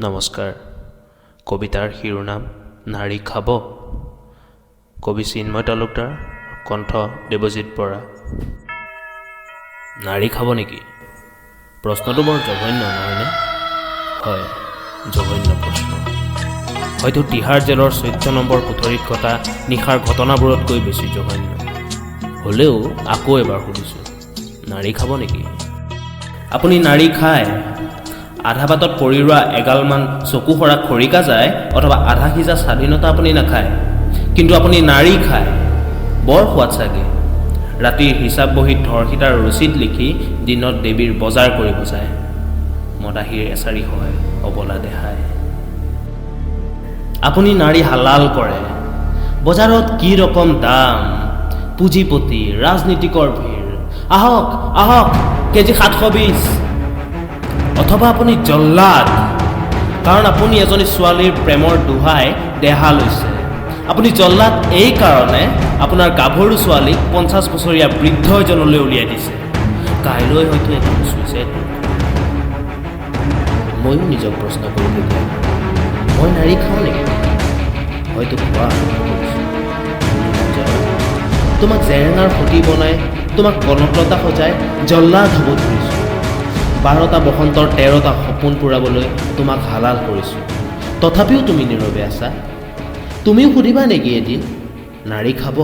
নমস্কাৰ। কবিতাৰ শিৰোনাম নাৰী খাব। কবি চিন্ময় তালুকদাৰ, কণ্ঠ দেৱজিৎ বৰা। নাৰী খাব নেকি? প্ৰশ্নটো বৰ জঘন্য নহয়নে? হয়, জঘন্য প্ৰশ্ন। হয়তো তিহাৰ জেলৰ 14 নম্বৰ কোঠৰীত ঘটা নিশাৰ ঘটনাবোৰতকৈ বেছি জঘন্য। হ'লেও আকৌ এবাৰ সুধিছোঁ, নাৰী খাব নেকি? আপুনি নাৰী খায়? আধা বাটত পৰি ৰোৱা এগালমান চকু সৰা খৰিকা যায় অথবা আধা সিজা স্বাধীনতা আপুনি নাখায়, কিন্তু আপুনি নাৰী খায়। বৰ সোৱাদ চাগে। ৰাতিৰ হিচাপ বহীত ধৰ্ষিতাৰ ৰচিদ লিখি দিনত দেৱীৰ বজাৰ কৰিব যায়। মদাহীৰ এচাৰি হয় অবলা দেহাই। আপুনি নাৰী হালাল কৰে। বজাৰত কি ৰকম দাম, পুঁজিপতি ৰাজনীতিকৰ ভিৰ, আহক আহক কেজি 720। অথবা আপুনি জল্লাদ, কাৰণ আপুনি এজনী ছোৱালীৰ প্ৰেমৰ দোহাই দেহা লৈছে। আপুনি জল্লাদ এই কাৰণে আপোনাৰ গাভৰু ছোৱালীক 50 বছৰীয়া বৃদ্ধ এজনলৈ উলিয়াই দিছে। কাইলৈ হয়তো এখন চুইচাইড। ময়ো নিজক প্ৰশ্ন কৰিবলগীয়া, মই নাৰী খাওঁ নেকি? হয়তো খোৱা তোমাক জেৰেঙাৰ সতি বনাই, তোমাক কনকলতা সজাই জল্লাদ হ'ব ধৰিছোঁ। 12টা বসন্তৰ 13টা সপোন পূৰাবলৈ তোমাক হালাল কৰিছোঁ। তথাপিও তুমি নীৰৱে আছা। তুমিও সুধিবা নেকি এদিন, নাৰী খাব?